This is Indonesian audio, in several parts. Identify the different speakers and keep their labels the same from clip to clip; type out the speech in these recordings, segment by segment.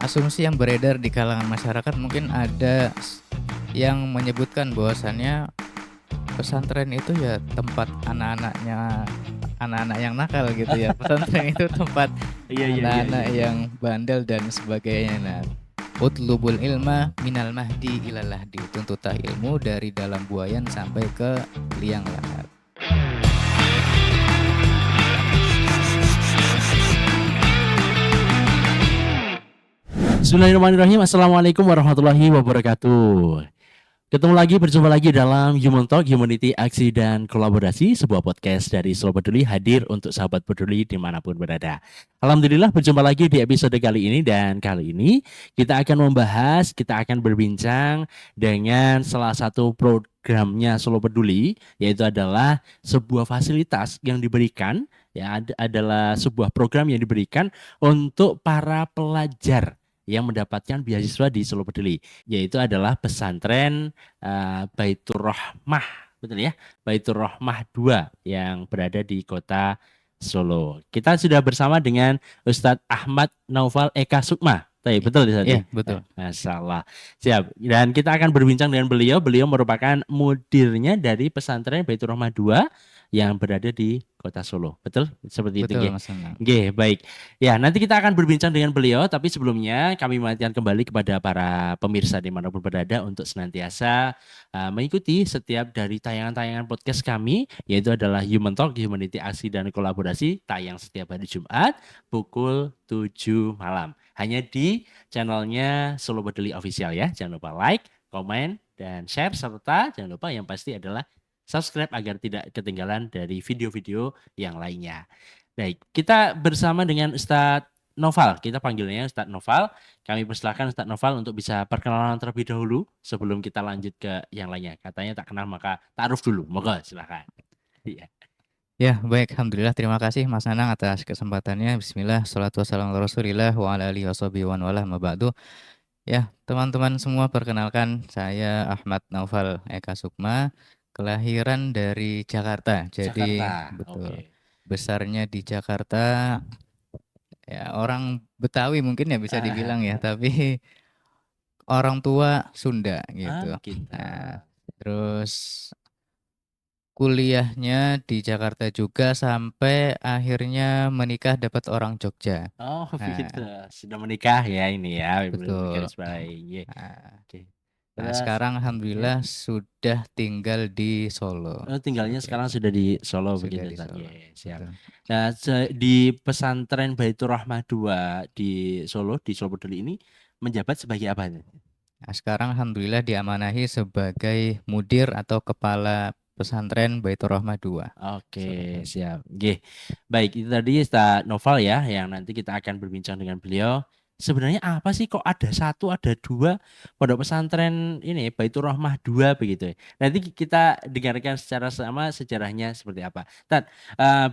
Speaker 1: asumsi yang beredar di kalangan masyarakat mungkin ada yang menyebutkan bahwasannya pesantren itu ya tempat anak-anak yang nakal gitu ya. Pesantren itu tempat
Speaker 2: Iya iya iya
Speaker 1: anak-anak
Speaker 2: iya iya.
Speaker 1: yang bandel dan sebagainya. Nah, utlubul ilma minal mahdi ilal lahdi. Tuntutlah ilmu dari dalam buayan sampai ke liang lahat.
Speaker 2: Bismillahirrahmanirrahim. Assalamualaikum warahmatullahi wabarakatuh. Berjumpa lagi dalam Human Talk, Humanity, Aksi, dan Kolaborasi, sebuah podcast dari Solo Peduli hadir untuk sahabat peduli dimanapun berada. Alhamdulillah berjumpa lagi di episode kali ini, dan kali ini kita akan berbincang dengan salah satu programnya Solo Peduli, yaitu adalah sebuah fasilitas yang diberikan, adalah sebuah program yang diberikan untuk para pelajar yang mendapatkan beasiswa di Solo Peduli, yaitu adalah pesantren Baitur Rahmah, betul ya? Baitur Rahmah 2 yang berada di kota Solo. Kita sudah bersama dengan Ustadz Ahmad Naufal Eka Sukma. Betul
Speaker 1: Iya,
Speaker 2: tadi.
Speaker 1: betul.
Speaker 2: Masalah. Siap. Dan kita akan berbincang dengan beliau. Beliau merupakan mudirnya dari pesantren Baitur Rahmah 2 yang berada di kota Solo. Betul? Seperti itu,
Speaker 1: Betul,
Speaker 2: nggih.
Speaker 1: Mas Anang.
Speaker 2: Nggih, baik. Ya, nanti kita akan berbincang dengan beliau, tapi sebelumnya kami mengingatkan kembali kepada para pemirsa dimanapun berada untuk senantiasa mengikuti setiap dari tayangan-tayangan podcast kami, yaitu adalah Human Talk, Humanity, Aksi, dan Kolaborasi, tayang setiap hari Jumat pukul 7 malam. Hanya di channelnya Solo Peduli Official ya. Jangan lupa like, komen, dan share, serta jangan lupa yang pasti adalah subscribe agar tidak ketinggalan dari video-video yang lainnya. Baik, kita bersama dengan Ustadz Noval. Kita panggilnya Ustadz Noval. Kami persilahkan Ustadz Noval untuk bisa perkenalan terlebih dahulu sebelum kita lanjut ke yang lainnya. Katanya tak kenal maka ta'aruf dulu. Moga silakan. Iya.
Speaker 1: Ya, baik. Alhamdulillah. Terima kasih Mas Nanang atas kesempatannya. Bismillah. Salatu wassalamu ala Rasulillah wa ala alihi washabihi wa wala ma ba'du. Ya, teman-teman semua, perkenalkan saya Ahmad Naufal Eka Sukma, kelahiran dari Jakarta. Jadi,
Speaker 2: Jakarta.
Speaker 1: betul.
Speaker 2: Oke.
Speaker 1: Besarnya di Jakarta, ya orang Betawi mungkin ya bisa dibilang ya, tapi orang tua Sunda gitu.
Speaker 2: Begitu.
Speaker 1: Nah, terus kuliahnya di Jakarta juga sampai akhirnya menikah dapat orang Jogja.
Speaker 2: Oh, begitu.
Speaker 1: Nah,
Speaker 2: Sudah menikah ya ini ya,
Speaker 1: betul.
Speaker 2: garis bawahi. Iya.
Speaker 1: Nah,
Speaker 2: Oke.
Speaker 1: nah,
Speaker 2: Terus
Speaker 1: sekarang
Speaker 2: ya.
Speaker 1: alhamdulillah sudah tinggal di Solo.
Speaker 2: Tinggalnya
Speaker 1: Seperti
Speaker 2: sekarang
Speaker 1: itu.
Speaker 2: sudah di Solo
Speaker 1: Sudah
Speaker 2: begitu
Speaker 1: di
Speaker 2: tadi.
Speaker 1: Solo.
Speaker 2: Siap.
Speaker 1: Betul.
Speaker 2: Nah, di pesantren Baitur Rahmah 2 di Solo Peduli ini menjabat sebagai apa nih?
Speaker 1: Nah, sekarang alhamdulillah diamanahi sebagai mudir atau kepala pesantren Baitur Rahmah 2.
Speaker 2: Oke,
Speaker 1: Solo Peduli.
Speaker 2: siap. Oke. Baik, itu tadi Ustaz Noval ya yang nanti kita akan berbincang dengan beliau. Sebenarnya apa sih kok ada satu, ada dua pondok pesantren ini Baitur Rahmah 2 begitu ya. Nanti kita dengarkan secara sama sejarahnya seperti apa. Tad,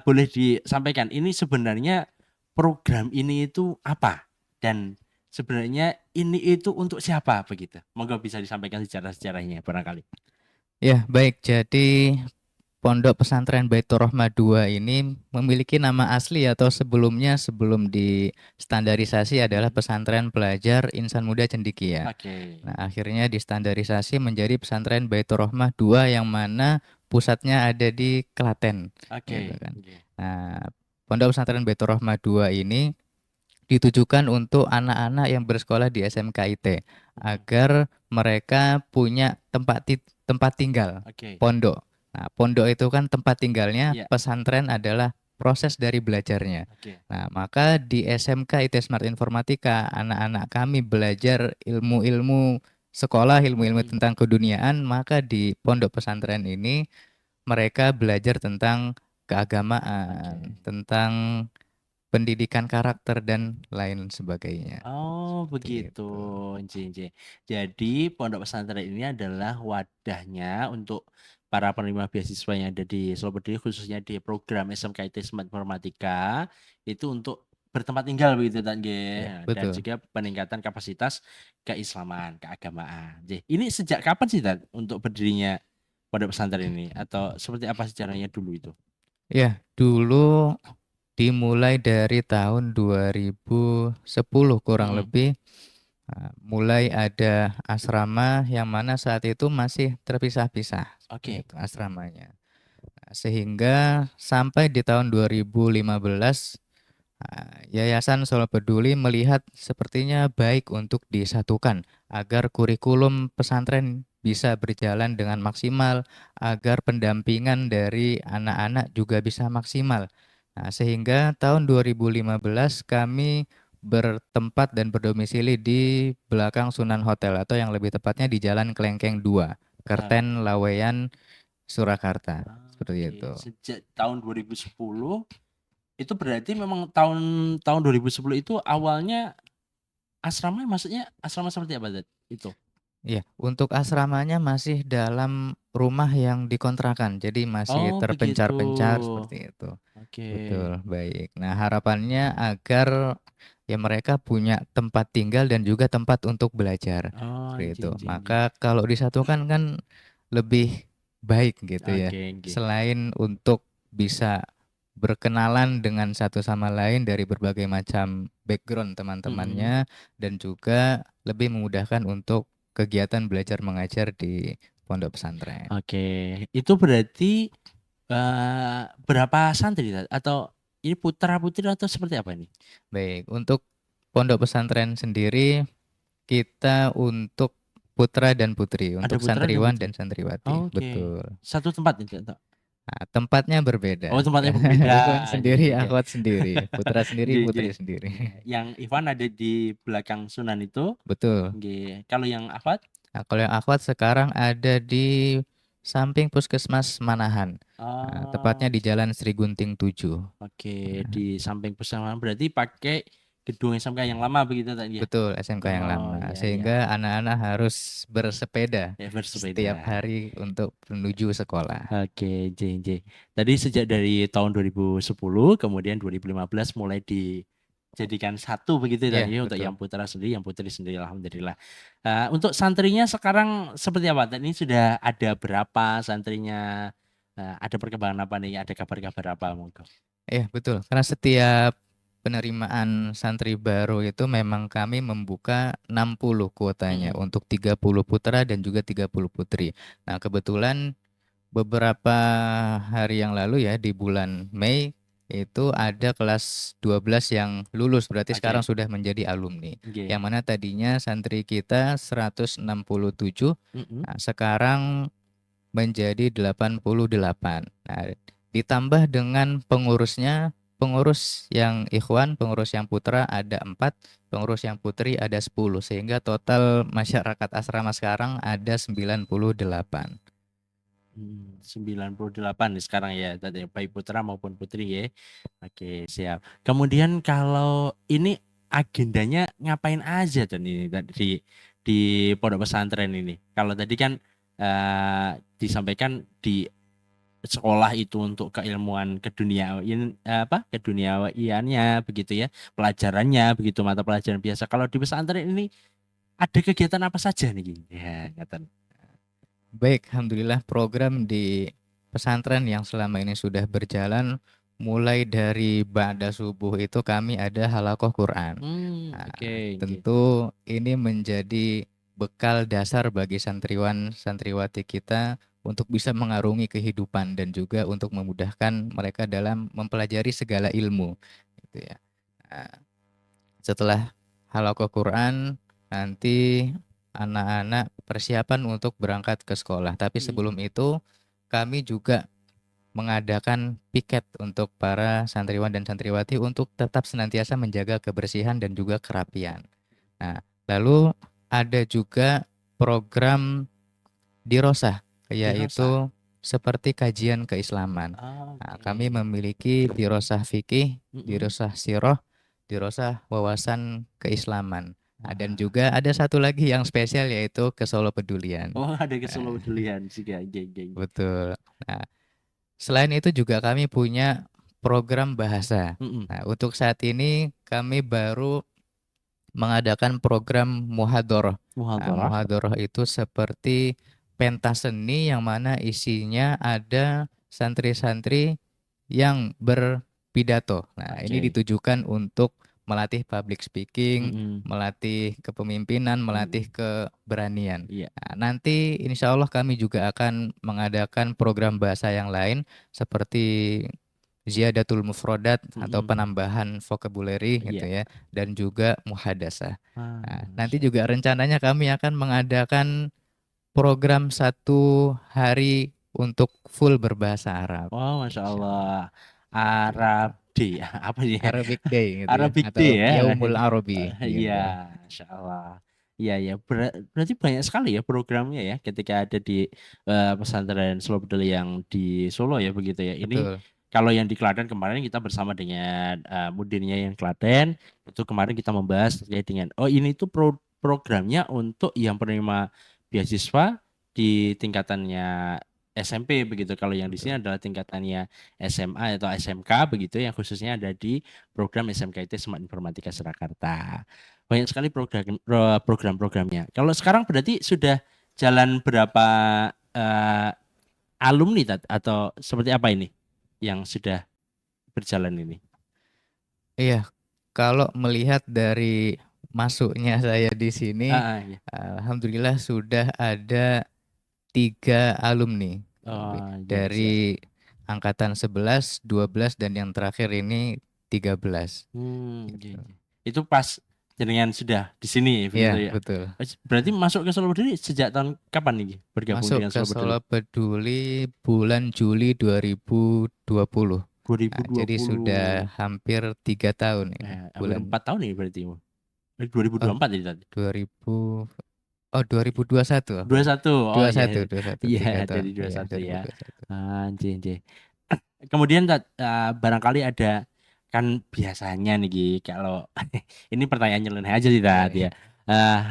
Speaker 2: boleh disampaikan ini sebenarnya program ini itu apa? Dan sebenarnya ini itu untuk siapa begitu? Monggo bisa disampaikan sejarah-sejarahnya barangkali.
Speaker 1: Ya, baik. Jadi Pondok Pesantren Baitur Rahmah 2 ini memiliki nama asli atau sebelum distandarisasi adalah
Speaker 2: Mhm.
Speaker 1: Pesantren Pelajar Insan Muda Cendekia.
Speaker 2: Oke.
Speaker 1: Nah, akhirnya distandarisasi menjadi Pesantren Baitur Rahmah 2 yang mana pusatnya ada di Klaten, gitu
Speaker 2: Oke.
Speaker 1: kan.
Speaker 2: Oke.
Speaker 1: Nah, Pondok Pesantren Baitur Rahmah 2 ini ditujukan untuk anak-anak yang bersekolah di SMKIT
Speaker 2: Mhm.
Speaker 1: agar mereka punya tempat tinggal,
Speaker 2: Oke.
Speaker 1: pondok. Nah, pondok itu kan tempat tinggalnya,
Speaker 2: Ya.
Speaker 1: pesantren adalah proses dari belajarnya.
Speaker 2: Oke.
Speaker 1: Nah, maka di SMK IT Smart Informatika, anak-anak kami belajar ilmu-ilmu sekolah, ilmu-ilmu
Speaker 2: Mhm.
Speaker 1: tentang keduniaan, maka di pondok pesantren ini mereka belajar tentang keagamaan,
Speaker 2: Oke.
Speaker 1: tentang pendidikan karakter dan lain sebagainya.
Speaker 2: Oh,
Speaker 1: Seperti
Speaker 2: begitu.
Speaker 1: itu.
Speaker 2: Nji. Jadi pondok pesantren ini adalah wadahnya untuk para penerima beasiswa yang ada di Solo Berdiri, khususnya di program SMKIT Smart Informatika, itu untuk bertempat tinggal begitu kan,
Speaker 1: Ya,
Speaker 2: nggih. Dan
Speaker 1: betul.
Speaker 2: juga peningkatan kapasitas keislaman, keagamaan. Nggih. Ini sejak kapan sih Tan, untuk berdirinya pondok pesantren ini atau seperti apa sejarahnya dulu itu?
Speaker 1: Ya, dulu dimulai dari tahun 2010 kurang
Speaker 2: Mm-mm.
Speaker 1: lebih. Mulai ada asrama yang mana saat itu masih terpisah-pisah seperti
Speaker 2: Oke.
Speaker 1: itu asramanya. Sehingga sampai di tahun 2015 Yayasan Solo Peduli melihat sepertinya baik untuk disatukan agar kurikulum pesantren bisa berjalan dengan maksimal, agar pendampingan dari anak-anak juga bisa maksimal. Sehingga tahun 2015 kami bertempat dan berdomisili di belakang Sunan Hotel atau yang lebih tepatnya di Jalan Klengkeng 2, Kerten,
Speaker 2: Oke.
Speaker 1: Laweyan, Surakarta. Seperti
Speaker 2: Oke.
Speaker 1: itu.
Speaker 2: Sejak tahun 2010 itu berarti memang tahun tahun 2010 itu awalnya asrama, maksudnya asrama seperti apa Dad? Itu.
Speaker 1: Iya, untuk asramanya masih dalam rumah yang dikontrakan, jadi masih
Speaker 2: Oh, begitu.
Speaker 1: terpencar-pencar seperti itu.
Speaker 2: Oke.
Speaker 1: Betul, baik. Nah, harapannya agar ya mereka punya tempat tinggal dan juga tempat untuk belajar.
Speaker 2: Oh,
Speaker 1: Seperti itu.
Speaker 2: jing jing jing.
Speaker 1: Maka kalau disatukan kan lebih baik gitu ya.
Speaker 2: Oke, oke.
Speaker 1: Selain untuk bisa berkenalan dengan satu sama lain dari berbagai macam background
Speaker 2: Mm-mm.
Speaker 1: teman-temannya dan juga lebih memudahkan untuk kegiatan belajar mengajar di pondok pesantren.
Speaker 2: Oke, itu berarti berapa santri Dad? Atau ini putra putri atau seperti apa ini?
Speaker 1: Baik, untuk pondok pesantren sendiri kita untuk putra dan putri,
Speaker 2: Ada
Speaker 1: untuk
Speaker 2: putra dan
Speaker 1: santriwan
Speaker 2: putri.
Speaker 1: dan santriwati.
Speaker 2: Oke,
Speaker 1: Betul.
Speaker 2: satu tempat ini Dad?
Speaker 1: Tempatnya
Speaker 2: Oh,
Speaker 1: berbeda.
Speaker 2: tempatnya berbeda.
Speaker 1: Ikhwan
Speaker 2: Jing
Speaker 1: sendiri,
Speaker 2: jing jing.
Speaker 1: akhwat sendiri, putra sendiri,
Speaker 2: Jing
Speaker 1: putri
Speaker 2: jing.
Speaker 1: sendiri.
Speaker 2: Yang Ivan ada di belakang Sunan itu.
Speaker 1: Betul.
Speaker 2: Nggih. Kalau yang Ahmad?
Speaker 1: Kalau yang akhwat sekarang ada di samping Puskesmas Manahan. Tepatnya
Speaker 2: Oh,
Speaker 1: di Jalan Sri Gunting 7.
Speaker 2: oke, di samping pesantren berarti pakai gedung SMK yang lama begitu tadi ya?
Speaker 1: Betul, SMK yang
Speaker 2: Oh,
Speaker 1: lama.
Speaker 2: iya iya.
Speaker 1: Sehingga anak-anak harus bersepeda
Speaker 2: Ya bersepeda.
Speaker 1: setiap hari untuk menuju sekolah.
Speaker 2: Oke, JJ. Tadi sejak dari tahun 2010, kemudian 2015 mulai dijadikan satu begitu tadi
Speaker 1: Iya,
Speaker 2: ya, untuk yang
Speaker 1: betul.
Speaker 2: putra sendiri, yang putri sendiri, alhamdulillah. Untuk santrinya sekarang seperti apa? Tadi ini sudah ada berapa santrinya? Ada perkembangan apa nih? Ada kabar-kabar apa monggo?
Speaker 1: Iya, betul. Karena setiap penerimaan santri baru itu memang kami membuka 60 kuotanya
Speaker 2: Mm-mm.
Speaker 1: untuk 30 putra dan juga 30 putri. Nah, kebetulan beberapa hari yang lalu ya di bulan Mei itu ada kelas 12 yang lulus, berarti sekarang
Speaker 2: Oke.
Speaker 1: sudah menjadi alumni.
Speaker 2: Oke.
Speaker 1: Yang mana tadinya santri kita 167,
Speaker 2: Mm-mm.
Speaker 1: sekarang menjadi 88. Nah, ditambah dengan pengurusnya, pengurus yang ikhwan, pengurus yang putra ada 4, pengurus yang putri ada 10, sehingga total masyarakat asrama sekarang ada 98.
Speaker 2: 98 nih sekarang ya, tadi baik putra maupun putri ya. Oke, siap. Kemudian kalau ini agendanya ngapain aja dan ini tadi di pondok pesantren ini. Kalau tadi kan disampaikan di sekolah itu untuk keilmuan keduniaan apa keduniawiannya begitu ya, pelajarannya begitu, mata pelajaran biasa. Kalau di pesantren ini ada kegiatan apa saja nih? Ya, ngeten.
Speaker 1: Baik, alhamdulillah program di pesantren yang selama ini sudah berjalan mulai dari ba'da subuh itu kami ada halakoh Quran.
Speaker 2: Oke, oke.
Speaker 1: Tentu ini menjadi bekal dasar bagi santriwan santriwati kita untuk bisa mengarungi kehidupan dan juga untuk memudahkan mereka dalam mempelajari segala ilmu gitu ya. Nah, setelah halakoh Quran, nanti anak-anak persiapan untuk berangkat ke sekolah. Tapi sebelum
Speaker 2: Mm.
Speaker 1: itu, kami juga mengadakan piket untuk para santriwan dan santriwati untuk tetap senantiasa menjaga kebersihan dan juga kerapian. Nah, lalu ada juga program dirosah,
Speaker 2: Dirasa.
Speaker 1: yaitu seperti kajian keislaman. Nah, kami
Speaker 2: Oke.
Speaker 1: memiliki dirosah fikih,
Speaker 2: Mm-mm.
Speaker 1: dirosah siroh, dirosah wawasan keislaman. Nah, dan
Speaker 2: Wah.
Speaker 1: juga ada satu lagi yang spesial yaitu ke Solo Pedulian.
Speaker 2: Oh, ada ke Solo
Speaker 1: Nah,
Speaker 2: duluan sih, geng, geng, geng.
Speaker 1: betul. Nah, selain itu juga kami punya program bahasa.
Speaker 2: Mm-mm.
Speaker 1: Nah, untuk saat ini kami baru mengadakan program muhadharah. Nah,
Speaker 2: Muhadharah.
Speaker 1: muhadharah itu seperti pentas seni yang mana isinya ada santri-santri yang pidato. Nah, ini
Speaker 2: Oke.
Speaker 1: ditujukan untuk melatih public speaking,
Speaker 2: Mm-mm.
Speaker 1: melatih kepemimpinan, melatih
Speaker 2: Mm.
Speaker 1: keberanian.
Speaker 2: Iya.
Speaker 1: Nah, nanti insya Allah kami juga akan mengadakan program bahasa yang lain seperti ziyadatul mufrodat atau
Speaker 2: Mm-mm.
Speaker 1: penambahan vocabulary gitu
Speaker 2: Iya.
Speaker 1: ya, dan juga muhadasah. Nah, nanti
Speaker 2: Masya
Speaker 1: juga
Speaker 2: Allah.
Speaker 1: rencananya kami akan mengadakan program 1 hari untuk full berbahasa Arab.
Speaker 2: Oh, Masya
Speaker 1: Insya
Speaker 2: Allah.
Speaker 1: Allah. Gitu.
Speaker 2: Arab Day. Apa sih ya?
Speaker 1: Arabic Day gitu ya,
Speaker 2: Arabic
Speaker 1: atau
Speaker 2: Day ya.
Speaker 1: Yaumul Arabi
Speaker 2: Iya,
Speaker 1: gitu.
Speaker 2: Masya Allah. Iya, ya. Berarti banyak sekali ya programnya ya ketika ada di pesantren Selobedel yang di Solo ya begitu ya. Ini
Speaker 1: Betul.
Speaker 2: kalau yang di Klaten kemarin kita bersama dengan mudirnya yang Klaten, itu kemarin kita membahas terkait dengan oh ini tuh programnya untuk yang penerima beasiswa di tingkatannya SMP begitu. Kalau yang di sini
Speaker 1: Betul.
Speaker 2: adalah tingkatannya SMA atau SMK begitu yang khususnya ada di program SMK IT Smart Informatika Surakarta. Banyak sekali program-programnya. Kalau sekarang berarti sudah jalan berapa eh, alumni atau seperti apa ini yang sudah berjalan ini?
Speaker 1: Iya, kalau melihat dari masuknya saya di sini,
Speaker 2: Iya.
Speaker 1: alhamdulillah sudah ada 3 alumni
Speaker 2: Oh, iya,
Speaker 1: dari
Speaker 2: siap.
Speaker 1: angkatan 11, 12 dan yang terakhir ini 13.
Speaker 2: Iya,
Speaker 1: Gitu.
Speaker 2: iya. Itu pas jenengan sudah di sini begitu
Speaker 1: Iya,
Speaker 2: ya.
Speaker 1: betul.
Speaker 2: Berarti masuk ke Solo Berdiri sejak tahun kapan nih bergabung
Speaker 1: Masuk
Speaker 2: dengan
Speaker 1: ke
Speaker 2: Solo Berdiri?
Speaker 1: Solo Peduli bulan Juli 2020. Nah, jadi
Speaker 2: 2020.
Speaker 1: sudah hampir 3 tahun ini
Speaker 2: Hampir
Speaker 1: bulan
Speaker 2: 4 tahun ini berarti.
Speaker 1: oh
Speaker 2: 2024 jadi tadi.
Speaker 1: 2000 oh 2021
Speaker 2: Dua satu. Oh
Speaker 1: dua
Speaker 2: iya.
Speaker 1: satu dua satu
Speaker 2: Iya,
Speaker 1: tiga tahun
Speaker 2: dari dua
Speaker 1: iya
Speaker 2: satu
Speaker 1: dua ribu
Speaker 2: ya.
Speaker 1: dua puluh satu
Speaker 2: Anjing, anjing. Kemudian barangkali ada kan biasanya nih Gi, kalau ini pertanyaan nyeleneh aja sih Tat
Speaker 1: Boleh.
Speaker 2: ya. Eh,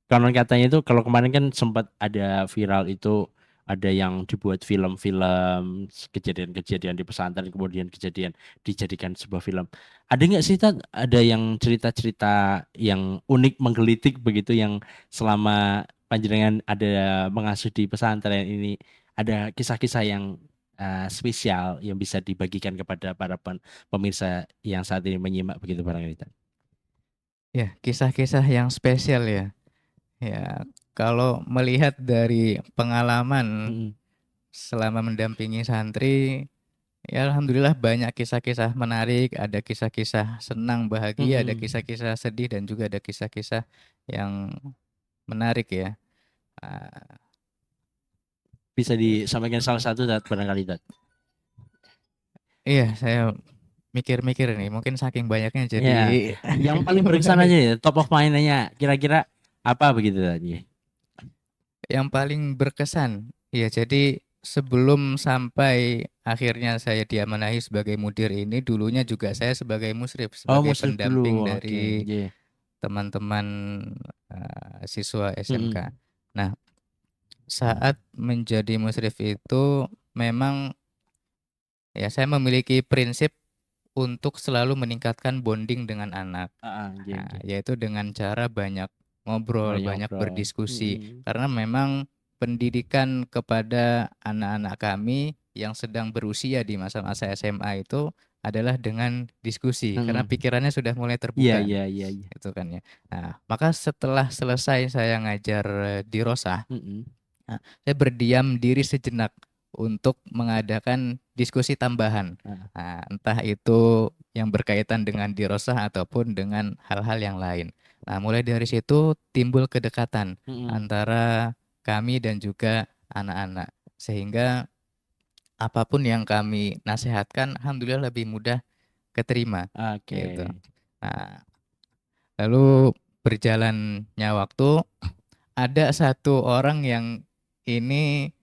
Speaker 2: Konon katanya itu kalau kemarin kan sempat ada viral itu ada yang dibuat film-film kejadian-kejadian di pesantren kemudian kejadian dijadikan sebuah film. Ada nggak sih Tat? Ada yang cerita-cerita yang unik menggelitik begitu yang selama panjenengan ada mengasuh di pesantren ini ada kisah-kisah yang spesial yang bisa dibagikan kepada para pemirsa yang saat ini menyimak begitu barangkali Tat?
Speaker 1: Ya, kisah-kisah yang spesial ya. Ya, kalau melihat dari pengalaman
Speaker 2: Mm-mm.
Speaker 1: selama mendampingi santri, ya alhamdulillah banyak kisah-kisah menarik, ada kisah-kisah senang, bahagia, ada
Speaker 2: Mm-mm.
Speaker 1: kisah-kisah sedih dan juga ada kisah-kisah yang menarik ya. Ah,
Speaker 2: Bisa disampaikan salah satu Tat, barangkali Tat.
Speaker 1: iya, saya mikir-mikir nih, mungkin saking banyaknya jadi
Speaker 2: Ya, yang paling berkesan aja ya, top of mind-nya kira-kira apa begitu tadi?
Speaker 1: yang paling berkesan. Ya, jadi sebelum sampai akhirnya saya diamanahi sebagai mudir ini, dulunya juga saya sebagai musrif,
Speaker 2: Oh,
Speaker 1: sebagai
Speaker 2: musrik dulu.
Speaker 1: pendamping
Speaker 2: Oke,
Speaker 1: dari
Speaker 2: iya.
Speaker 1: teman-teman siswa SMK.
Speaker 2: Mm-mm.
Speaker 1: Nah, saat menjadi musrif itu memang ya saya memiliki prinsip untuk selalu meningkatkan bonding dengan anak.
Speaker 2: Iya,
Speaker 1: Nah,
Speaker 2: iya.
Speaker 1: yaitu dengan cara banyak ngobrol,
Speaker 2: Banyak
Speaker 1: banyak
Speaker 2: ngobrol.
Speaker 1: berdiskusi.
Speaker 2: Mm-mm.
Speaker 1: Karena memang pendidikan kepada anak-anak kami yang sedang berusia di masa-masa SMA itu adalah dengan diskusi. Karena
Speaker 2: Mm-mm.
Speaker 1: pikirannya sudah mulai
Speaker 2: Iya,
Speaker 1: terbuka.
Speaker 2: iya, iya, iya.
Speaker 1: Itu kan ya. Nah, maka setelah selesai saya ngajar di Rosah,
Speaker 2: Mm-mm.
Speaker 1: nah, saya berdiam diri sejenak untuk mengadakan diskusi tambahan.
Speaker 2: Ah,
Speaker 1: Nah, entah itu yang berkaitan dengan dirosah ataupun dengan hal-hal yang lain. Nah, mulai dari situ timbul kedekatan
Speaker 2: mm-mm.
Speaker 1: antara kami dan juga anak-anak. Sehingga apapun yang kami nasihatkan, alhamdulillah lebih mudah keterima.
Speaker 2: Oke.
Speaker 1: Gitu. Nah, lalu berjalannya waktu, ada satu orang yang ini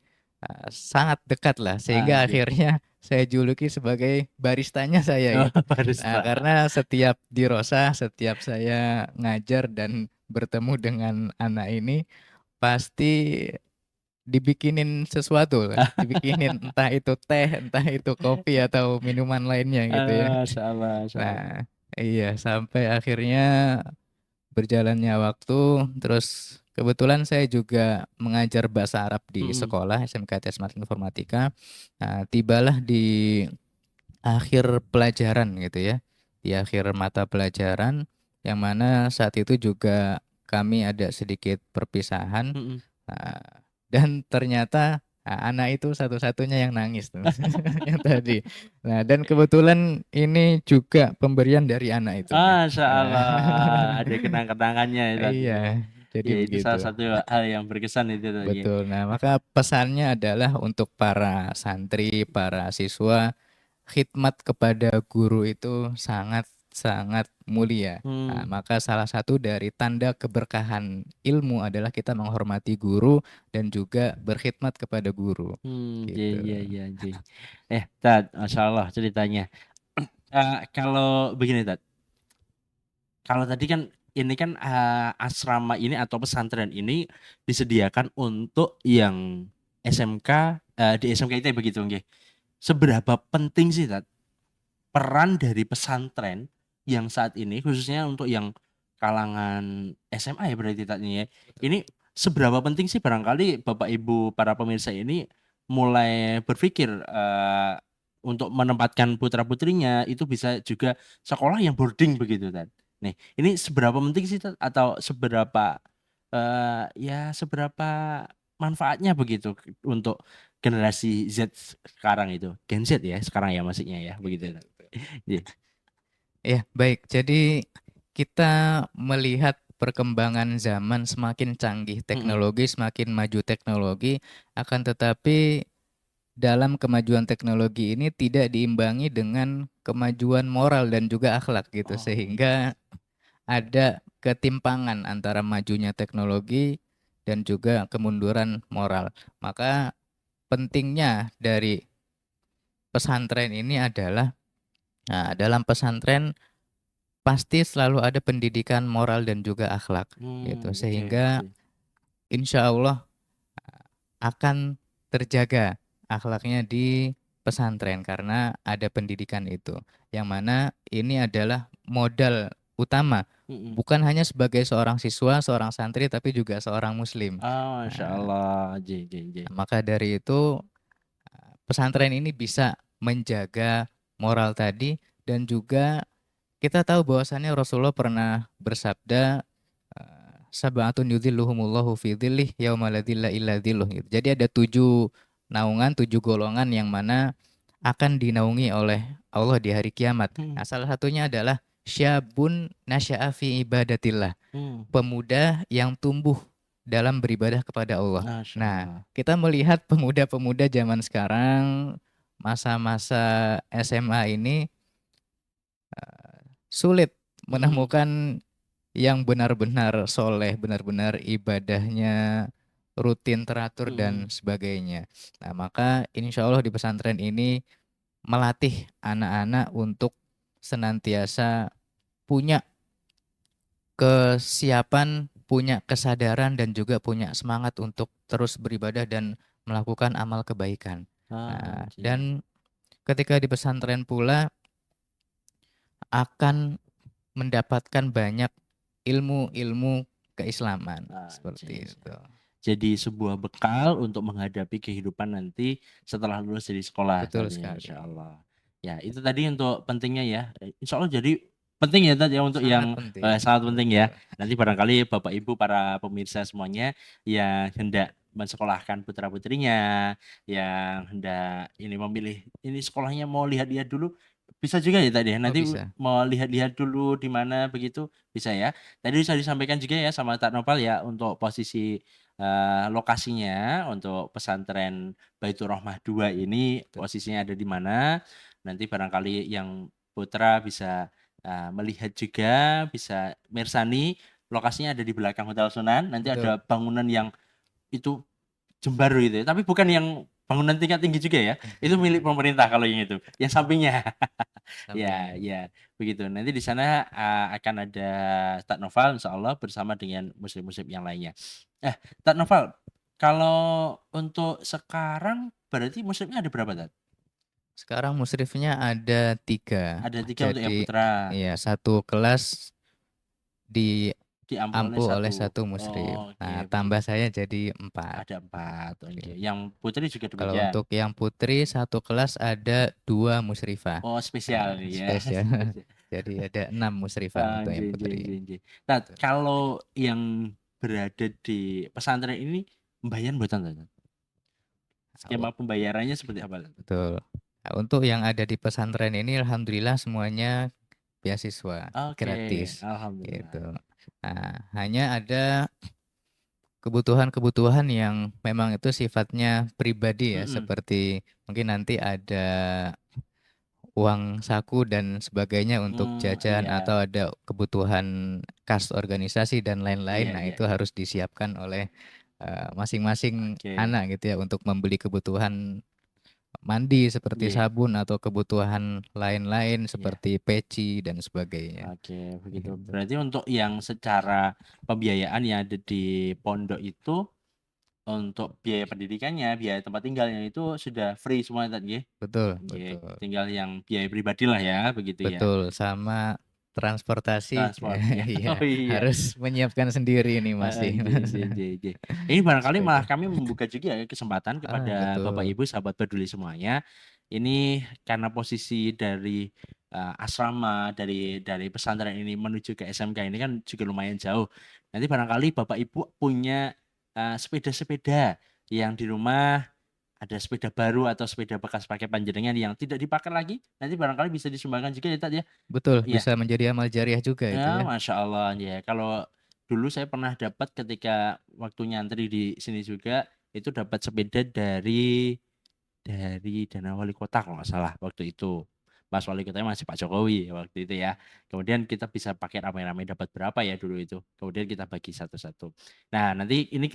Speaker 1: sangat dekat lah sehingga
Speaker 2: Iya.
Speaker 1: akhirnya saya juluki sebagai baristanya saya
Speaker 2: Oh,
Speaker 1: gitu. Nah,
Speaker 2: barista.
Speaker 1: karena setiap di Rosa, setiap saya ngajar dan bertemu dengan anak ini pasti dibikinin sesuatu lah, dibikinin entah itu teh, entah itu kopi atau minuman lainnya gitu ya.
Speaker 2: Masya Allah, Masya Allah.
Speaker 1: Nah, iya sampai akhirnya berjalannya waktu, terus kebetulan saya juga mengajar bahasa Arab di
Speaker 2: Mm-mm.
Speaker 1: sekolah SMK Smart Informatika. Nah, tibalah di akhir pelajaran gitu ya. Di akhir mata pelajaran yang mana saat itu juga kami ada sedikit perpisahan.
Speaker 2: Mm-mm.
Speaker 1: Nah, dan ternyata anak itu satu-satunya yang nangis tuh yang tadi. Nah, dan kebetulan ini juga pemberian dari anak itu nih.
Speaker 2: Masya
Speaker 1: Nah,
Speaker 2: Allah, ada kenang-kenangannya itu tadi
Speaker 1: iya,
Speaker 2: ya.
Speaker 1: jadi
Speaker 2: Ya itu
Speaker 1: begitu.
Speaker 2: salah satu hal yang berkesan itu tadi.
Speaker 1: Betul. Nah, maka pesannya adalah untuk para santri, para siswa, khidmat kepada guru itu sangat-sangat mulia. Nah,
Speaker 2: Hmm,
Speaker 1: maka salah satu dari tanda keberkahan ilmu adalah kita menghormati guru dan juga berkhidmat kepada guru.
Speaker 2: iya
Speaker 1: Gitu.
Speaker 2: iya iya Ji. Tad, Masya Allah ceritanya. Kalau begini Tad, kalau tadi kan ini kan asrama ini atau pesantren ini disediakan untuk yang SMK, di SMK itu begitu nggih. Seberapa penting sih Tad, peran dari pesantren yang saat ini khususnya untuk yang kalangan SMA ya berarti Tad, ini ya.
Speaker 1: Betul.
Speaker 2: Ini seberapa penting sih barangkali Bapak Ibu para pemirsa ini mulai berpikir untuk menempatkan putra-putrinya itu bisa juga sekolah yang boarding begitu Tad. Nih, ini seberapa penting sih Tad? Atau seberapa ya seberapa manfaatnya begitu untuk generasi Z sekarang itu, Gen Z ya sekarang ya maksudnya ya begitu
Speaker 1: Betul,
Speaker 2: Tad.
Speaker 1: betul.
Speaker 2: Iya.
Speaker 1: Ya, baik. Jadi kita melihat perkembangan zaman semakin canggih
Speaker 2: Mm-mm.
Speaker 1: teknologi, semakin maju teknologi, akan tetapi dalam kemajuan teknologi ini tidak diimbangi dengan kemajuan moral dan juga akhlak gitu,
Speaker 2: Oh,
Speaker 1: sehingga ada ketimpangan antara majunya teknologi dan juga kemunduran moral. Maka pentingnya dari pesantren ini adalah, nah, dalam pesantren pasti selalu ada pendidikan moral dan juga akhlak gitu,
Speaker 2: oke
Speaker 1: sehingga
Speaker 2: oke.
Speaker 1: insya Allah akan terjaga akhlaknya di pesantren karena ada pendidikan itu. Yang mana ini adalah modal utama
Speaker 2: Mm-mm.
Speaker 1: bukan hanya sebagai seorang siswa, seorang santri tapi juga seorang muslim.
Speaker 2: Masya
Speaker 1: Nah,
Speaker 2: Allah, J J J.
Speaker 1: maka dari itu pesantren ini bisa menjaga moral tadi dan juga kita tahu bahwasannya Rasulullah pernah bersabda Sab'atun yudhilluhumullahu fi dhillih yauma la dhilla illa dhilluh gitu. Jadi ada 7 naungan, 7 golongan yang mana akan dinaungi oleh Allah di hari kiamat.
Speaker 2: Hmm,
Speaker 1: Nah, salah satunya adalah syabun nasya'a fi ibadatillah,
Speaker 2: hmm.
Speaker 1: pemuda yang tumbuh dalam beribadah kepada Allah.
Speaker 2: Masya
Speaker 1: Nah,
Speaker 2: Allah.
Speaker 1: kita melihat pemuda-pemuda zaman sekarang masa-masa SMA ini sulit
Speaker 2: Mm-mm.
Speaker 1: menemukan yang benar-benar soleh, benar-benar ibadahnya rutin, teratur, dan
Speaker 2: Mm-mm.
Speaker 1: sebagainya. Nah, maka insya Allah di pesantren ini melatih anak-anak untuk senantiasa punya kesiapan, punya kesadaran, dan juga punya semangat untuk terus beribadah dan melakukan amal kebaikan. Nah,
Speaker 2: J.
Speaker 1: dan ketika di pesantren pula akan mendapatkan banyak ilmu-ilmu keislaman seperti
Speaker 2: J.
Speaker 1: itu.
Speaker 2: Jadi sebuah bekal untuk menghadapi kehidupan nanti setelah lulus dari sekolah
Speaker 1: Betul
Speaker 2: tadi,
Speaker 1: sekali.
Speaker 2: Insya Allah. Ya, itu tadi untuk pentingnya ya. Insya Allah jadi penting ya tadi ya untuk
Speaker 1: Sangat
Speaker 2: yang
Speaker 1: penting.
Speaker 2: sangat penting ya.
Speaker 1: Betul.
Speaker 2: Nanti barangkali Bapak Ibu para pemirsa semuanya yang hendak mensekolahkan putra-putrinya, yang hendak ini memilih ini sekolahnya mau lihat-lihat dulu, bisa juga ya tadi ya.
Speaker 1: Oh,
Speaker 2: Nanti
Speaker 1: bisa.
Speaker 2: mau lihat-lihat dulu di mana begitu bisa ya. Tadi bisa disampaikan juga ya sama Tak Nopal ya untuk posisi lokasinya untuk pesantren Baitur Rahmah 2 ini
Speaker 1: Betul.
Speaker 2: posisinya ada di mana. Nanti barangkali yang putra bisa melihat juga, bisa Mersani, lokasinya ada di belakang Hotel Sunan. Nanti ada
Speaker 1: Betul.
Speaker 2: bangunan yang itu jembar gitu ya. Tapi bukan yang bangunan tingkat tinggi juga ya. Itu milik pemerintah kalau yang itu. Yang sampingnya. Ya,
Speaker 1: Sampingnya.
Speaker 2: ya, begitu. Nanti di sana akan ada Ustadz Noval, insya Allah bersama dengan muslim-muslim yang lainnya. Ustadz Noval, kalau untuk sekarang berarti muslimnya ada berapa, Tat?
Speaker 1: Sekarang musrifnya ada 3.
Speaker 2: Ada 3 untuk yang
Speaker 1: Jadi
Speaker 2: putra.
Speaker 1: ya satu kelas
Speaker 2: Diampu
Speaker 1: oleh
Speaker 2: oleh 1.
Speaker 1: satu musrif.
Speaker 2: Oh,
Speaker 1: Nah,
Speaker 2: oke
Speaker 1: tambah
Speaker 2: begitu.
Speaker 1: saya jadi 4.
Speaker 2: Ada 4. Oke.
Speaker 1: Oke.
Speaker 2: Yang putri juga
Speaker 1: Kalau
Speaker 2: demikian.
Speaker 1: untuk yang putri satu kelas ada 2 musrifah.
Speaker 2: Oh, spesial nih ya.
Speaker 1: Spesial.
Speaker 2: Spesial.
Speaker 1: Jadi ada 6 musrifah untuk yang
Speaker 2: Nggih, nggih,
Speaker 1: putri.
Speaker 2: nggih, nggih. Nah,
Speaker 1: Betul.
Speaker 2: kalau yang berada di pesantren ini mbayar mboten to? Skema pembayarannya seperti apa?
Speaker 1: Betul. Nah, untuk yang ada di pesantren ini alhamdulillah semuanya beasiswa
Speaker 2: Oke,
Speaker 1: gratis
Speaker 2: alhamdulillah.
Speaker 1: gitu. Nah, hanya ada kebutuhan-kebutuhan yang memang itu sifatnya pribadi ya,
Speaker 2: Mhm.
Speaker 1: seperti mungkin nanti ada uang saku dan sebagainya untuk jajan
Speaker 2: Iya.
Speaker 1: atau ada kebutuhan kas organisasi dan lain-lain.
Speaker 2: Iya,
Speaker 1: Nah,
Speaker 2: iya,
Speaker 1: itu
Speaker 2: iya.
Speaker 1: harus disiapkan oleh masing-masing
Speaker 2: Oke.
Speaker 1: anak gitu ya untuk membeli kebutuhan mandi seperti
Speaker 2: Nggih,
Speaker 1: sabun atau kebutuhan lain-lain
Speaker 2: iya.
Speaker 1: seperti peci dan sebagainya.
Speaker 2: Oke, begitu.
Speaker 1: Gitu.
Speaker 2: Berarti untuk yang secara pembiayaan yang ada di pondok itu, untuk biaya pendidikannya, biaya tempat tinggalnya itu sudah free semua tadi nggih?
Speaker 1: Betul,
Speaker 2: Nggih,
Speaker 1: betul.
Speaker 2: tinggal yang biaya pribadilah ya, begitu ya?
Speaker 1: Betul, sama transportasi
Speaker 2: Transport ya. Oh
Speaker 1: iya,
Speaker 2: iya.
Speaker 1: harus menyiapkan sendiri ini
Speaker 2: Heeh,
Speaker 1: masih.
Speaker 2: nggih, nggih, nggih, nggih. Ini barangkali malah
Speaker 1: Sepeda.
Speaker 2: kami membuka juga ya kesempatan kepada Bapak
Speaker 1: Betul.
Speaker 2: Ibu sahabat peduli semuanya. Ini karena posisi dari asrama dari pesantren ini menuju ke SMK ini kan juga lumayan jauh. Nanti barangkali Bapak Ibu punya sepeda-sepeda yang di rumah ada sepeda baru atau sepeda bekas pakai panjenengan yang tidak dipakai lagi, nanti barangkali bisa disumbangkan juga ya, Tat, ya?
Speaker 1: Betul,
Speaker 2: Iya.
Speaker 1: bisa menjadi amal jariah juga itu
Speaker 2: Ya,
Speaker 1: ya.
Speaker 2: Masya Allah ya. Kalau dulu saya pernah dapat ketika waktu nyantri di sini juga, itu dapat sepeda dari Dana Wali Kota kalau nggak salah waktu itu. Pas wali kotanya masih Pak Jokowi waktu itu ya. Kemudian kita bisa pakai ramai-ramai dapat berapa ya dulu itu. Kemudian kita bagi satu-satu. Nah, nanti ini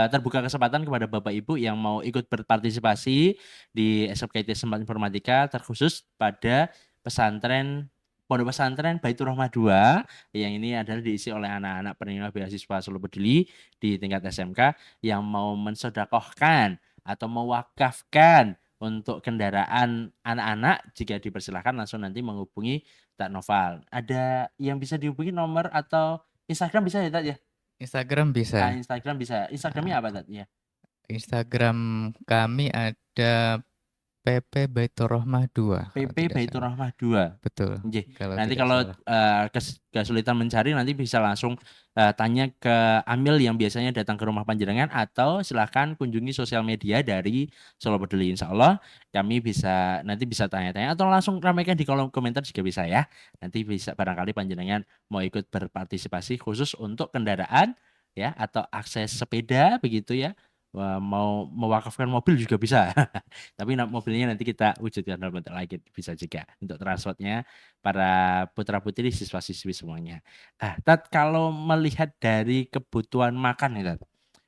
Speaker 2: terbuka kesempatan kepada Bapak Ibu yang mau ikut berpartisipasi di SMKT Semat Informatika terkhusus pada pesantren Pondok Pesantren Baitur Rahmah 2 yang ini adalah diisi oleh anak-anak penerima beasiswa Solo Peduli di tingkat SMK yang mau mensedekahkan atau mewakafkan untuk kendaraan anak-anak, jika dipersilahkan langsung nanti menghubungi Kak Noval. Ada yang bisa dihubungi nomor atau Instagram bisa ya, Tat, ya?
Speaker 1: Instagram bisa.
Speaker 2: Instagram bisa. Instagramnya
Speaker 1: Nah,
Speaker 2: apa, Tat, ya?
Speaker 1: Instagram kami ada PP Baitur Rahmah 2 kalau
Speaker 2: PP
Speaker 1: tidak
Speaker 2: Baitur
Speaker 1: salah.
Speaker 2: Rahmah 2.
Speaker 1: Betul,
Speaker 2: Nggih.
Speaker 1: kalau
Speaker 2: Nanti
Speaker 1: tidak
Speaker 2: kalau
Speaker 1: salah.
Speaker 2: kesulitan mencari nanti bisa langsung tanya ke Amil yang biasanya datang ke rumah panjenengan atau silahkan kunjungi sosial media dari Solo Peduli. Insya Allah kami bisa nanti bisa tanya-tanya atau langsung ramaikan di kolom komentar juga bisa ya. Nanti bisa barangkali panjenengan mau ikut berpartisipasi khusus untuk kendaraan ya atau akses sepeda begitu ya. Wah, mau mewakafkan mobil juga bisa. Tapi mobilnya nanti kita wujudkan dalam bentuk lain bisa juga untuk transportnya para putra-putri siswa-siswi semuanya. Tat, kalau melihat dari kebutuhan makan ya, Tat.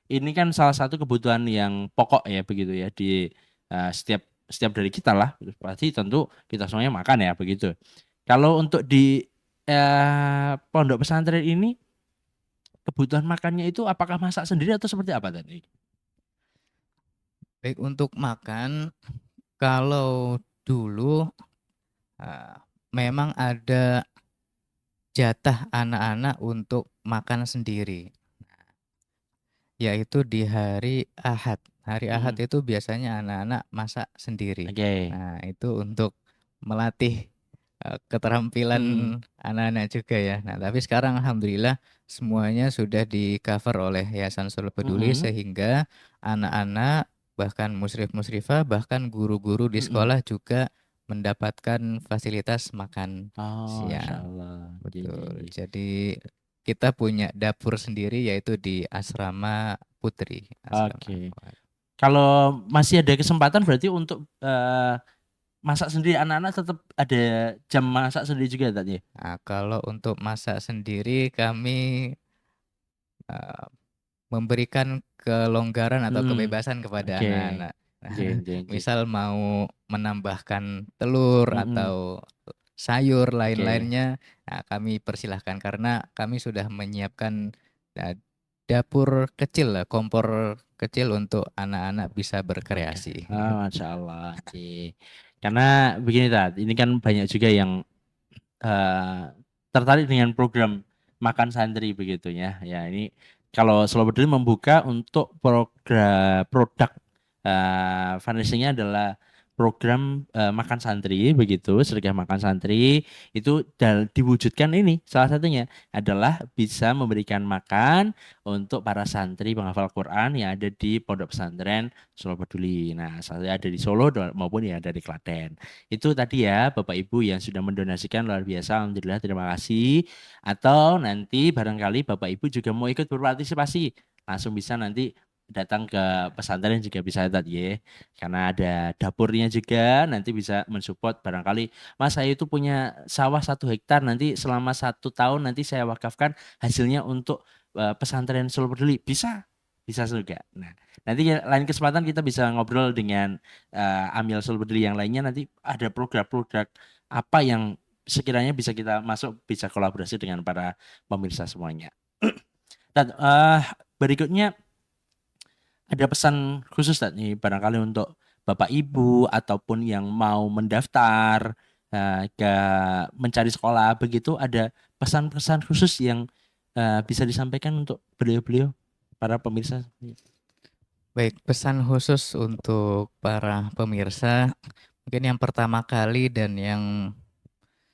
Speaker 2: Ini kan salah satu kebutuhan yang pokok ya begitu ya di setiap setiap dari kita lah. Pasti tentu kita semuanya makan ya begitu. Kalau untuk di pondok pesantren ini kebutuhan makannya itu apakah masak sendiri atau seperti apa tadi?
Speaker 1: Baik untuk makan, kalau dulu eh, memang ada jatah anak-anak untuk makan sendiri, yaitu di hari Ahad. Hari Ahad
Speaker 2: Mm-mm.
Speaker 1: itu biasanya anak-anak masak sendiri.
Speaker 2: Oke.
Speaker 1: Nah, itu untuk melatih keterampilan
Speaker 2: Mm-mm.
Speaker 1: anak-anak juga ya. Nah, tapi sekarang alhamdulillah semuanya sudah di-cover oleh Yayasan Solo Peduli
Speaker 2: Mm-mm.
Speaker 1: sehingga anak-anak bahkan musrif-musrifah bahkan guru-guru di
Speaker 2: Mm-mm.
Speaker 1: sekolah juga mendapatkan fasilitas makan
Speaker 2: Oh, Masya
Speaker 1: siang.
Speaker 2: Allah. Nggih, nggih,
Speaker 1: Betul.
Speaker 2: nggih.
Speaker 1: Jadi kita punya dapur sendiri yaitu di asrama putri. Asrama.
Speaker 2: Oke. Kalau masih ada kesempatan berarti untuk masak sendiri anak-anak tetap ada jam masak sendiri juga tadi.
Speaker 1: Nah, kalau untuk masak sendiri kami eh, memberikan kelonggaran atau
Speaker 2: Mm-mm.
Speaker 1: kebebasan kepada
Speaker 2: Oke.
Speaker 1: anak-anak.
Speaker 2: Oke, oke, oke.
Speaker 1: Misal mau menambahkan telur
Speaker 2: Mm-mm.
Speaker 1: atau sayur
Speaker 2: Oke.
Speaker 1: lain-lainnya, nah, kami persilahkan karena kami sudah menyiapkan eh, dapur kecil lah, kompor kecil untuk anak-anak bisa
Speaker 2: Oke.
Speaker 1: berkreasi.
Speaker 2: Masya Allah. Oke. Karena begini Tat, ini kan banyak juga yang eh, tertarik dengan program makan santri begitu ya. Ya ini kalau Solo Peduli membuka untuk program produk fundraisingnya adalah program makan santri begitu, sedekah makan santri itu diwujudkan ini salah satunya adalah bisa memberikan makan untuk para santri penghafal Quran yang ada di Pondok Pesantren Solo Peduli. Nah, saya ada di Solo maupun ya dari Klaten. Itu tadi ya Bapak Ibu yang sudah mendonasikan luar biasa. Alhamdulillah terima kasih. Atau nanti barangkali Bapak Ibu juga mau ikut berpartisipasi, langsung bisa nanti datang ke pesantren juga bisa tadi ya. Karena ada dapurnya juga, nanti bisa mensupport barangkali. Mas saya itu punya sawah 1 hektar, nanti selama 1 tahun nanti saya wakafkan hasilnya untuk pesantren Solo Peduli. Bisa, bisa juga. Nah, nanti lain kesempatan kita bisa ngobrol dengan Amil Solo Peduli yang lainnya. Nanti ada produk-produk apa yang sekiranya bisa kita masuk, bisa kolaborasi dengan para pemirsa semuanya. Dan berikutnya ada pesan khusus nih barangkali untuk Bapak Ibu ataupun yang mau mendaftar ke mencari sekolah begitu, ada pesan-pesan khusus yang bisa disampaikan untuk beliau-beliau para pemirsa.
Speaker 1: Baik, pesan khusus untuk para pemirsa, mungkin yang pertama kali dan yang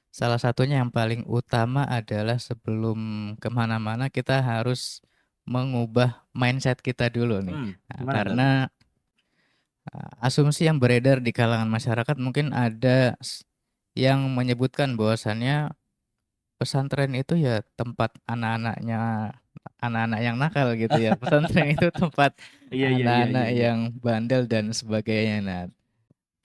Speaker 1: salah satunya yang paling utama adalah sebelum kemana-mana kita harus mengubah mindset kita dulu nih. Nah,
Speaker 2: Gimana tuh?
Speaker 1: karena asumsi yang beredar di kalangan masyarakat mungkin ada yang menyebutkan bahwasannya pesantren itu ya tempat anak-anak yang nakal gitu ya. Pesantren itu tempat
Speaker 2: Iya iya iya
Speaker 1: anak-anak
Speaker 2: iya iya.
Speaker 1: yang bandel dan sebagainya. Nah,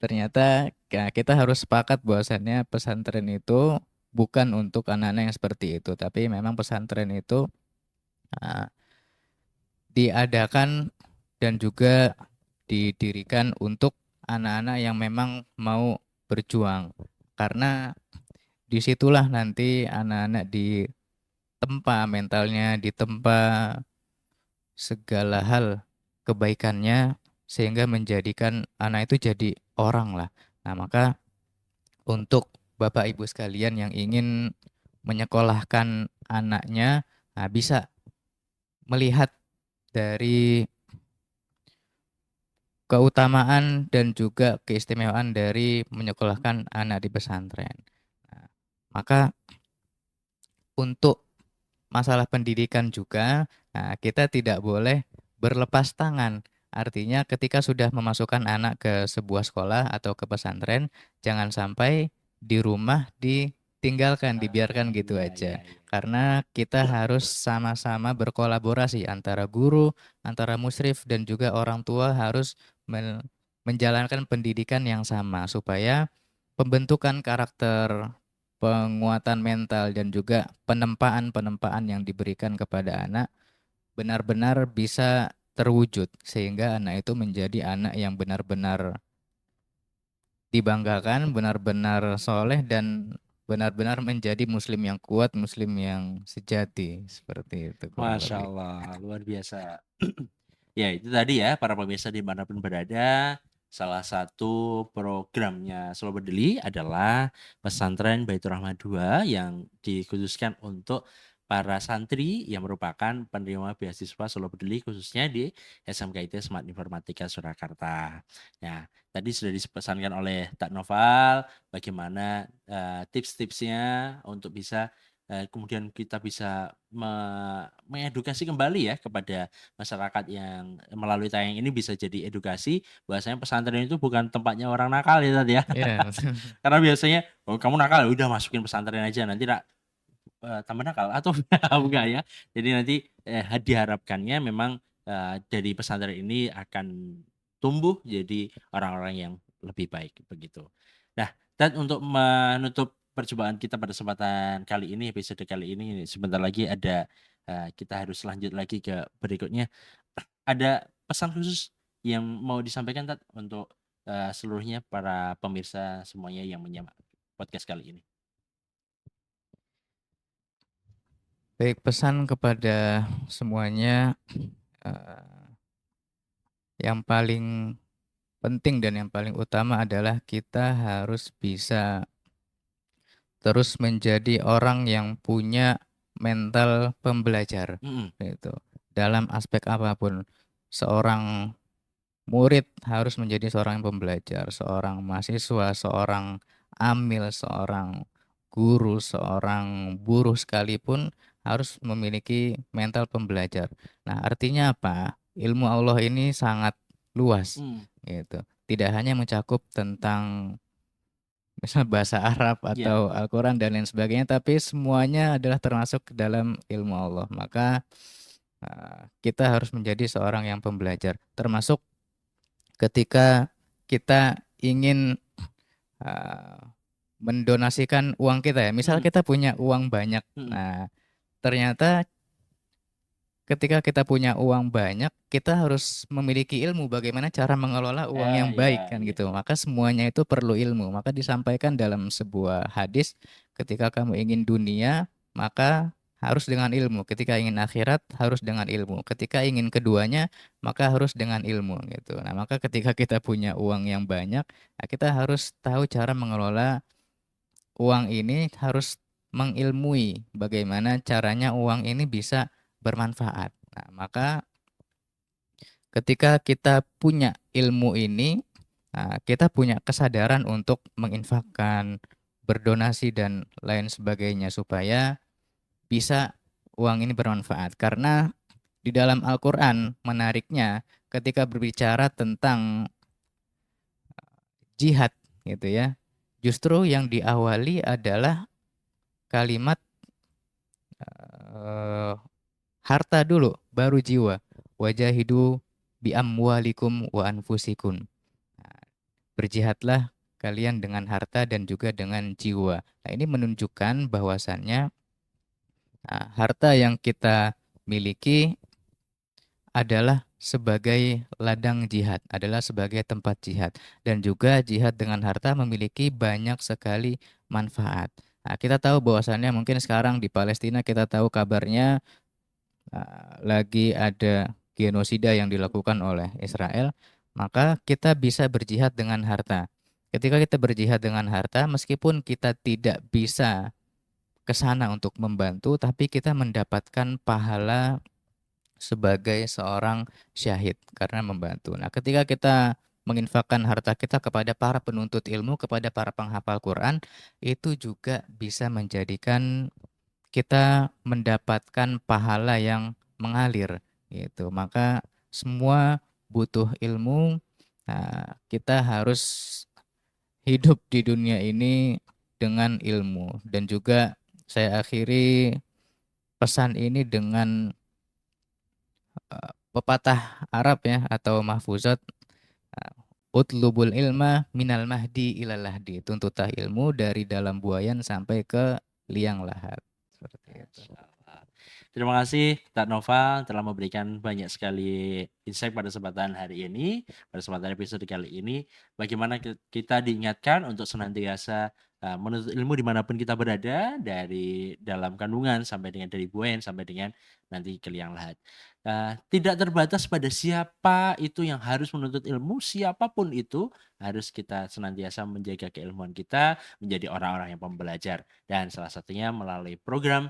Speaker 1: ternyata ya, kita harus sepakat bahwasannya pesantren itu bukan untuk anak-anak yang seperti itu, tapi memang pesantren itu uh, diadakan dan juga didirikan untuk anak-anak yang memang mau berjuang. Karena disitulah nanti anak-anak ditempa mentalnya, ditempa segala hal kebaikannya sehingga menjadikan anak itu jadi orang lah. Nah, maka untuk Bapak Ibu sekalian yang ingin menyekolahkan anaknya, nah, bisa melihat dari keutamaan dan juga keistimewaan dari menyekolahkan anak di pesantren. Nah, maka untuk masalah pendidikan juga, nah, kita tidak boleh berlepas tangan. Artinya ketika sudah memasukkan anak ke sebuah sekolah atau ke pesantren, jangan sampai di rumah ditinggalkan, dibiarkan gitu
Speaker 2: Iya iya
Speaker 1: aja.
Speaker 2: iya.
Speaker 1: Karena kita harus sama-sama berkolaborasi antara guru, antara musyrif dan juga orang tua harus menjalankan pendidikan yang sama supaya pembentukan karakter, penguatan mental dan juga penempaan-penempaan yang diberikan kepada anak benar-benar bisa terwujud sehingga anak itu menjadi anak yang benar-benar dibanggakan, benar-benar soleh dan benar-benar menjadi muslim yang kuat, muslim yang sejati seperti itu kurang
Speaker 2: Masya
Speaker 1: lebih.
Speaker 2: Allah, luar biasa. Ya, itu tadi ya, para pemirsa dimanapun berada, salah satu programnya Solo Bedeli adalah pesantren Baitur Rahmah 2 yang dikhususkan untuk para santri yang merupakan penerima beasiswa Solo Bedeli khususnya di SMKIT Smart Informatika Surakarta. Ya, tadi sudah dipesankan oleh Tak Noval bagaimana tips-tipsnya untuk bisa kemudian kita bisa mengedukasi kembali ya kepada masyarakat yang melalui tayang ini bisa jadi edukasi bahwasanya pesantren itu bukan tempatnya orang nakal ya tadi ya.
Speaker 1: Ya,
Speaker 2: Karena biasanya oh kamu nakal ya udah masukin pesantren aja nanti tambah nakal atau enggak ya. Jadi nanti diharapkannya memang dari pesantren ini akan tumbuh jadi orang-orang yang lebih baik begitu. Nah, dan untuk menutup percobaan kita pada kesempatan kali ini, episode kali ini, sebentar lagi ada kita harus lanjut lagi ke berikutnya. Ada pesan khusus yang mau disampaikan Tat untuk seluruhnya para pemirsa semuanya yang menyimak podcast kali ini.
Speaker 1: baik pesan kepada semuanya eh, yang paling penting dan yang paling utama adalah kita harus bisa terus menjadi orang yang punya mental pembelajar
Speaker 2: Mm-mm.
Speaker 1: gitu. Dalam aspek apapun, seorang murid harus menjadi seorang pembelajar, seorang mahasiswa, seorang amil, seorang guru, seorang buruh sekalipun harus memiliki mental pembelajar. Nah, artinya apa? Ilmu Allah ini sangat luas
Speaker 2: Mm.
Speaker 1: gitu. Tidak hanya mencakup tentang misal bahasa Arab
Speaker 2: Ya.
Speaker 1: atau Al-Quran dan lain sebagainya, tapi semuanya adalah termasuk ke dalam ilmu Allah. Maka kita harus menjadi seorang yang pembelajar, termasuk ketika kita ingin uh, mendonasikan uang kita ya. Misal
Speaker 2: Mm.
Speaker 1: kita punya uang banyak.
Speaker 2: Mm.
Speaker 1: Nah, ternyata ketika kita punya uang banyak, kita harus memiliki ilmu bagaimana cara mengelola uang yang baik
Speaker 2: Ya,
Speaker 1: kan
Speaker 2: ya.
Speaker 1: gitu. Maka semuanya itu perlu ilmu. Maka disampaikan dalam sebuah hadis, ketika kamu ingin dunia, maka harus dengan ilmu. Ketika ingin akhirat, harus dengan ilmu. Ketika ingin keduanya, maka harus dengan ilmu gitu. Nah, maka ketika kita punya uang yang banyak, nah kita harus tahu cara mengelola uang ini, harus mengilmui bagaimana caranya uang ini bisa bermanfaat. Nah, maka ketika kita punya ilmu ini, nah, kita punya kesadaran untuk menginfakkan, berdonasi dan lain sebagainya supaya bisa uang ini bermanfaat. Karena di dalam Al-Qur'an menariknya ketika berbicara tentang jihad gitu ya. Justru yang diawali adalah kalimat eh, harta dulu, baru jiwa. Wajahidu bi amwalikum wa anfusikum. Nah, berjihadlah kalian dengan harta dan juga dengan jiwa. Nah, ini menunjukkan bahwasannya harta yang kita miliki adalah sebagai ladang jihad, adalah sebagai tempat jihad. Dan juga jihad dengan harta memiliki banyak sekali manfaat. Nah, kita tahu bahwasannya mungkin sekarang di Palestina kita tahu kabarnya lagi ada genosida yang dilakukan oleh Israel, maka kita bisa berjihad dengan harta. Ketika kita berjihad dengan harta, meskipun kita tidak bisa ke sana untuk membantu, tapi kita mendapatkan pahala sebagai seorang syahid karena membantu. Nah, ketika kita menginfakkan harta kita kepada para penuntut ilmu, kepada para penghafal Quran, itu juga bisa menjadikan kita mendapatkan pahala yang mengalir gitu. Maka semua butuh ilmu. Nah, kita harus hidup di dunia ini dengan ilmu dan juga saya akhiri pesan ini dengan pepatah Arab ya atau mahfuzat utlubul ilma minal mahdi ilal lahdi. Tuntutlah ilmu dari dalam buayan sampai ke liang lahat. Seperti itu.
Speaker 2: Terima kasih Kak Nova telah memberikan banyak sekali insight pada kesempatan hari ini, pada kesempatan episode kali ini. Bagaimana kita diingatkan untuk senantiasa menuntut ilmu dimanapun kita berada, dari dalam kandungan sampai dengan dari buayan sampai dengan nanti ke liang lahat. Tidak terbatas pada siapa itu yang harus menuntut ilmu, siapapun itu harus kita senantiasa menjaga keilmuan kita, menjadi orang-orang yang pembelajar. Dan salah satunya melalui program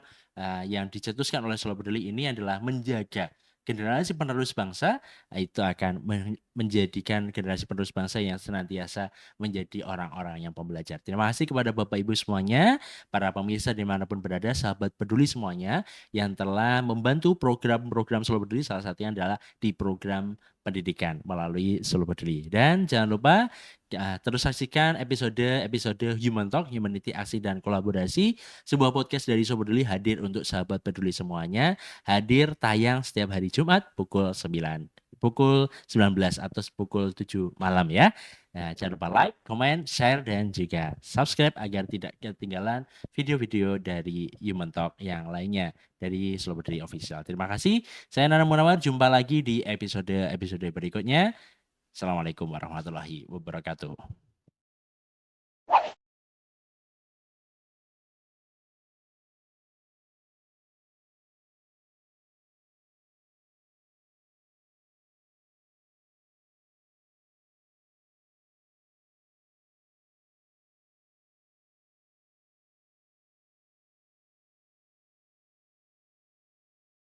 Speaker 2: yang dicetuskan oleh Solo Peduli ini adalah menjaga generasi penerus bangsa, itu akan menjadikan generasi penerus bangsa yang senantiasa menjadi orang-orang yang pembelajar. Terima kasih kepada Bapak Ibu semuanya, para pemirsa dimanapun berada, sahabat peduli semuanya, yang telah membantu program-program Solo Peduli, salah satunya adalah di program pendidikan melalui Solo Peduli. Dan jangan lupa terus saksikan episode Human Talk, Humanity Aksi dan Kolaborasi, sebuah podcast dari Sobat Peduli hadir untuk sahabat peduli semuanya. Hadir tayang setiap hari Jumat pukul 19 atau pukul 7 malam ya. Nah, jangan lupa like, comment, share, dan juga subscribe agar tidak ketinggalan video-video dari Human Talk yang lainnya dari Sobat Peduli Official. Terima kasih. Saya Nana Munawar, jumpa lagi di episode berikutnya. Assalamualaikum warahmatullahi wabarakatuh.